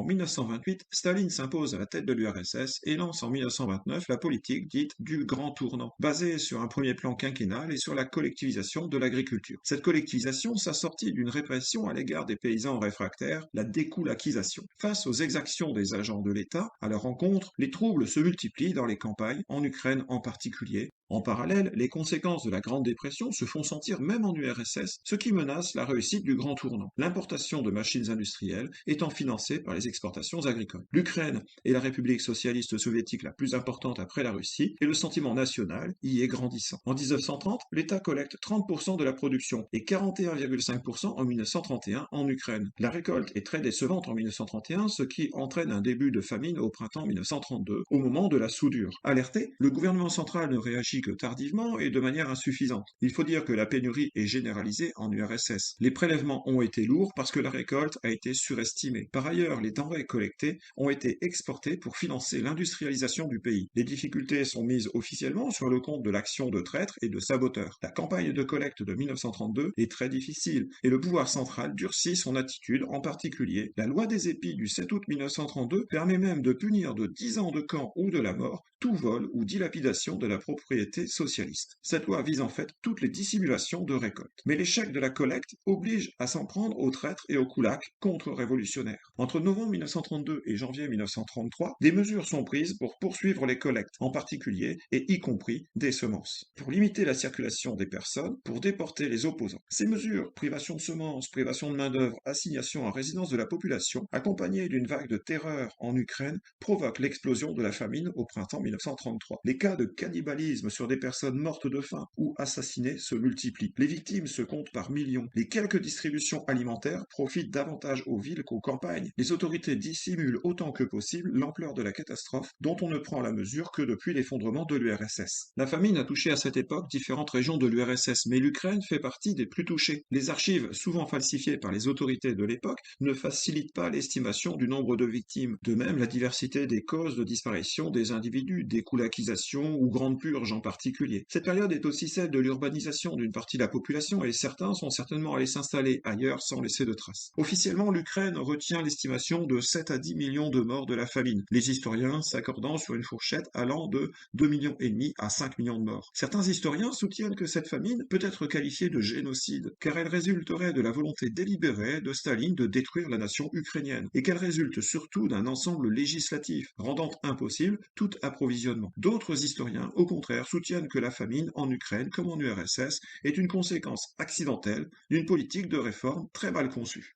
En 1928, Staline s'impose à la tête de l'URSS et lance en 1929 la politique dite du Grand Tournant, basée sur un premier plan quinquennal et sur la collectivisation de l'agriculture. Cette collectivisation s'assortit d'une répression à l'égard des paysans réfractaires, la découlakisation. Face aux exactions des agents de l'État, à leur encontre, les troubles se multiplient dans les campagnes, en Ukraine en particulier. En parallèle, les conséquences de la Grande Dépression se font sentir même en URSS, ce qui menace la réussite du Grand Tournant, l'importation de machines industrielles étant financée par les exportations agricoles. L'Ukraine est la République socialiste soviétique la plus importante après la Russie, et le sentiment national y est grandissant. En 1930, l'État collecte 30% de la production et 41,5% en 1931 en Ukraine. La récolte est très décevante en 1931, ce qui entraîne un début de famine au printemps 1932, au moment de la soudure. Alerté, le gouvernement central ne réagit que tardivement et de manière insuffisante. Il faut dire que la pénurie est généralisée en URSS. Les prélèvements ont été lourds parce que la récolte a été surestimée. Par ailleurs, les denrées collectées ont été exportées pour financer l'industrialisation du pays. Les difficultés sont mises officiellement sur le compte de l'action de traîtres et de saboteurs. La campagne de collecte de 1932 est très difficile et le pouvoir central durcit son attitude, en particulier. La loi des épis du 7 août 1932 permet même de punir de 10 ans de camp ou de la mort tout vol ou dilapidation de la propriété socialiste. Cette loi vise en fait toutes les dissimulations de récolte. Mais l'échec de la collecte oblige à s'en prendre aux traîtres et aux koulaks contre-révolutionnaires. Entre novembre 1932 et janvier 1933, des mesures sont prises pour poursuivre les collectes, en particulier et y compris des semences, pour limiter la circulation des personnes, pour déporter les opposants. Ces mesures, privation de semences, privation de main-d'œuvre, assignation à résidence de la population, accompagnées d'une vague de terreur en Ukraine, provoquent l'explosion de la famine au printemps 1933. Les cas de cannibalisme sur des personnes mortes de faim ou assassinées se multiplient. Les victimes se comptent par millions. Les quelques distributions alimentaires profitent davantage aux villes qu'aux campagnes. Les autorités dissimulent autant que possible l'ampleur de la catastrophe dont on ne prend la mesure que depuis l'effondrement de l'URSS. La famine a touché à cette époque différentes régions de l'URSS, mais l'Ukraine fait partie des plus touchées. Les archives, souvent falsifiées par les autorités de l'époque, ne facilitent pas l'estimation du nombre de victimes. De même, la diversité des causes de disparition des individus, des koulakisations ou grandes purges en particulier. Cette période est aussi celle de l'urbanisation d'une partie de la population et certains sont certainement allés s'installer ailleurs sans laisser de traces. Officiellement, l'Ukraine retient l'estimation de 7 à 10 millions de morts de la famine, les historiens s'accordant sur une fourchette allant de 2,5 millions à 5 millions de morts. Certains historiens soutiennent que cette famine peut être qualifiée de génocide, car elle résulterait de la volonté délibérée de Staline de détruire la nation ukrainienne, et qu'elle résulte surtout d'un ensemble législatif, rendant impossible tout approvisionnement. D'autres historiens, au contraire, soutiennent que la famine en Ukraine comme en URSS est une conséquence accidentelle d'une politique de réforme très mal conçue.